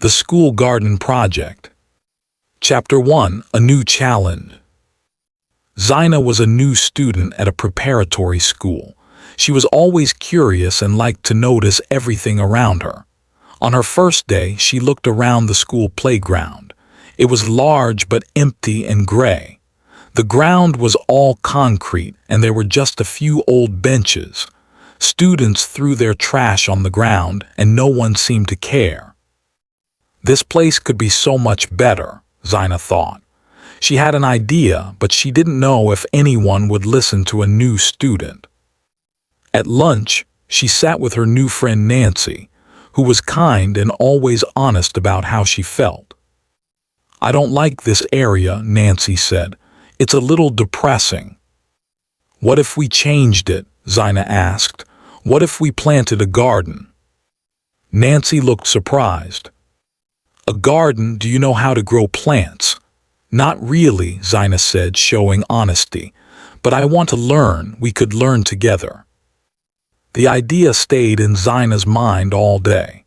The School Garden Project. Chapter 1. A New Challenge. Zina was a new student at a preparatory school. She was always curious and liked to notice everything around her. On her first day, she looked around the school playground. It was large but empty and gray. The ground was all concrete and there were just a few old benches. Students threw their trash on the ground and no one seemed to care. This place could be so much better, Zina thought. She had an idea, but she didn't know if anyone would listen to a new student. At lunch, she sat with her new friend Nancy, who was kind and always honest about how she felt. "I don't like this area," Nancy said. "It's a little depressing." "What if we changed it?" Zina asked. "What if we planted a garden?" Nancy looked surprised. "A garden? Do you know how to grow plants?" "Not really," Zina said, showing honesty. "But I want to learn. We could learn together." The idea stayed in Zina's mind all day.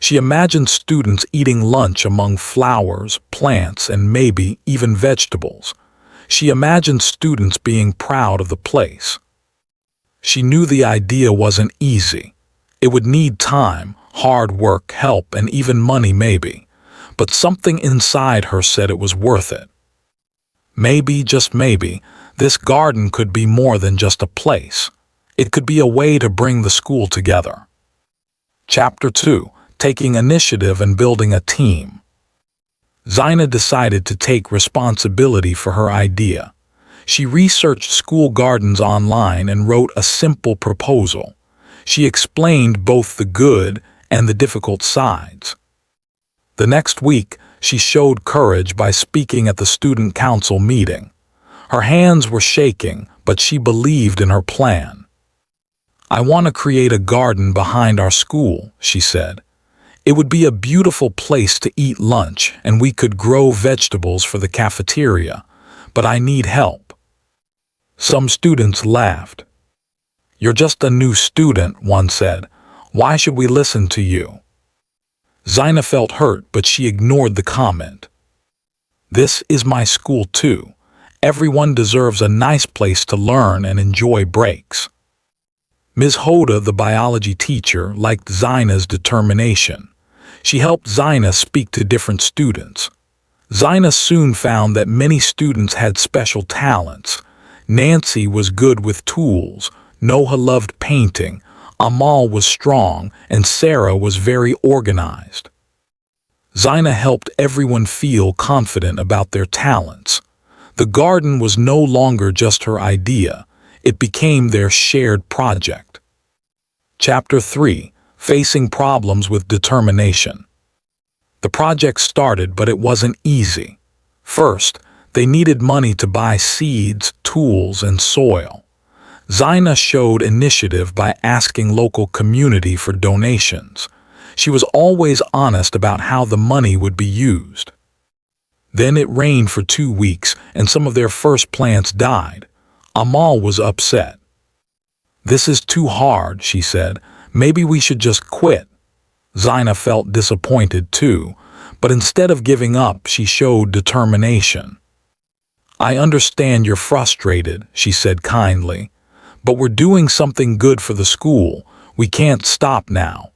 She imagined students eating lunch among flowers, plants, and maybe even vegetables. She imagined students being proud of the place. She knew the idea wasn't easy. It would need time, hard work, help, and even money maybe. But something inside her said it was worth it. Maybe, just maybe, this garden could be more than just a place. It could be a way to bring the school together. Chapter 2. Taking Initiative and Building a Team. Zina decided to take responsibility for her idea. She researched school gardens online and wrote a simple proposal. She explained both the good and the difficult sides. The next week, she showed courage by speaking at the student council meeting. Her hands were shaking, but she believed in her plan. "I want to create a garden behind our school," she said. "It would be a beautiful place to eat lunch, and we could grow vegetables for the cafeteria, but I need help." Some students laughed. "You're just a new student," one said. "Why should we listen to you?" Zina felt hurt, but she ignored the comment. "This is my school too. Everyone deserves a nice place to learn and enjoy breaks." Ms. Hoda, the biology teacher, liked Zina's determination. She helped Zina speak to different students. Zina soon found that many students had special talents. Nancy was good with tools, Noah loved painting, Amal was strong, and Sarah was very organized. Zina helped everyone feel confident about their talents. The garden was no longer just her idea. It became their shared project. Chapter 3. Facing Problems with Determination. The project started, but it wasn't easy. First, they needed money to buy seeds, tools, and soil. Zina showed initiative by asking local community for donations. She was always honest about how the money would be used. Then it rained for 2 weeks, and some of their first plants died. Amal was upset. "This is too hard," she said. "Maybe we should just quit." Zina felt disappointed too, but instead of giving up, she showed determination. "I understand you're frustrated," she said kindly. "But we're doing something good for the school. We can't stop now."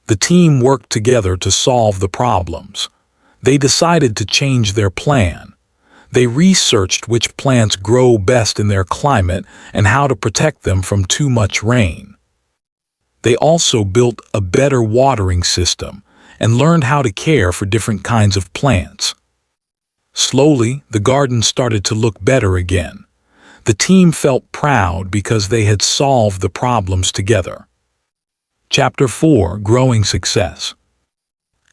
The team worked together to solve the problems. They decided to change their plan. They researched which plants grow best in their climate and how to protect them from too much rain. They also built a better watering system and learned how to care for different kinds of plants. Slowly, the garden started to look better again. The team felt proud because they had solved the problems together. Chapter 4. Growing Success.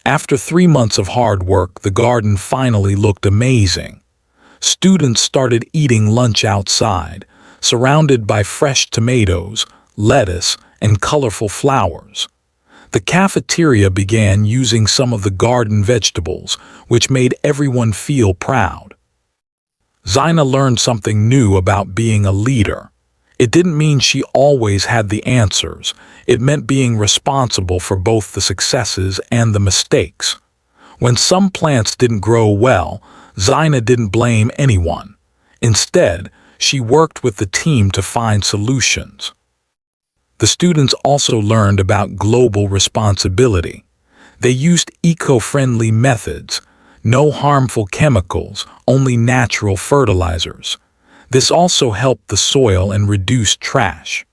After 3 months of hard work, the garden finally looked amazing. Students started eating lunch outside, surrounded by fresh tomatoes, lettuce, and colorful flowers. The cafeteria began using some of the garden vegetables, which made everyone feel proud. Zina learned something new about being a leader. It didn't mean she always had the answers. It meant being responsible for both the successes and the mistakes. When some plants didn't grow well, Zina didn't blame anyone. Instead, she worked with the team to find solutions. The students also learned about global responsibility. They used eco-friendly methods, no harmful chemicals, only natural fertilizers. This also helped the soil and reduced trash.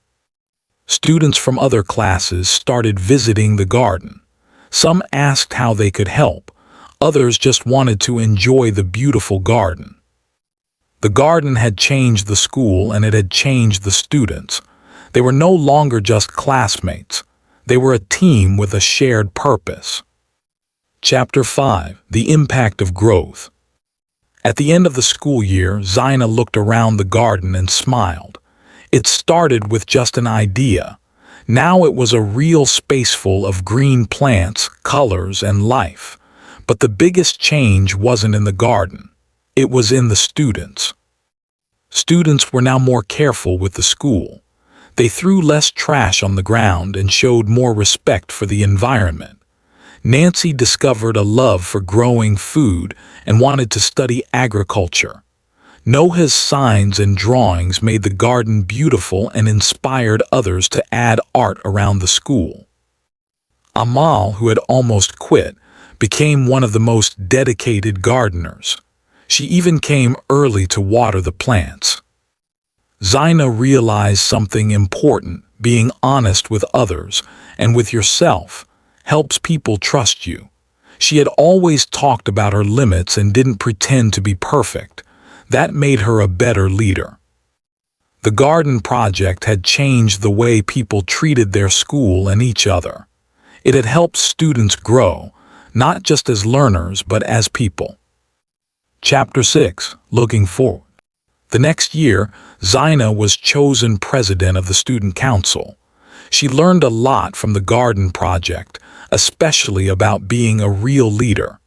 Students from other classes started visiting the garden. Some asked how they could help. Others just wanted to enjoy the beautiful garden. The garden had changed the school and it had changed the students. They were no longer just classmates. They were a team with a shared purpose. Chapter 5. The Impact of Growth. At the end of the school year, Zina looked around the garden and smiled. It started with just an idea. Now it was a real space full of green plants, colors, and life. But the biggest change wasn't in the garden. It was in the students. Students were now more careful with the school. They threw less trash on the ground and showed more respect for the environment. Nancy discovered a love for growing food and wanted to study agriculture. Noah's signs and drawings made the garden beautiful and inspired others to add art around the school. Amal, who had almost quit, became one of the most dedicated gardeners. She even came early to water the plants. Zina realized something important: being honest with others and with yourself helps people trust you. She had always talked about her limits and didn't pretend to be perfect. That made her a better leader. The garden project had changed the way people treated their school and each other. It had helped students grow, not just as learners but as people. Chapter 6. Looking Forward. The next year, Zina was chosen president of the student council. She learned a lot from the garden project, especially about being a real leader.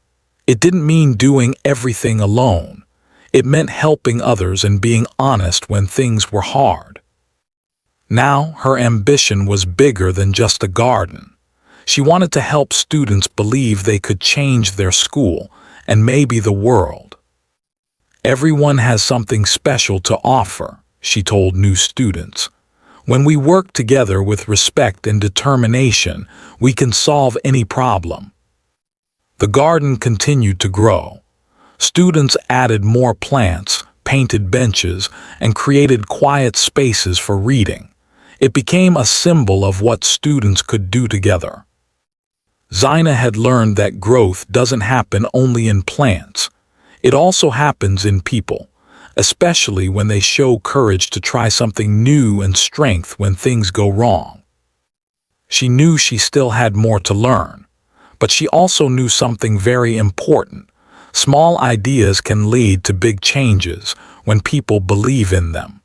It didn't mean doing everything alone. It meant helping others and being honest when things were hard. Now, her ambition was bigger than just a garden. She wanted to help students believe they could change their school and maybe the world. Everyone has something special to offer, she told new students. When we work together with respect and determination, we can solve any problem. The garden continued to grow. Students added more plants, painted benches, and created quiet spaces for reading. It became a symbol of what students could do together. Zina had learned that growth doesn't happen only in plants. It also happens in people, especially when they show courage to try something new and strength when things go wrong. She knew she still had more to learn, but she also knew something very important. Small ideas can lead to big changes when people believe in them.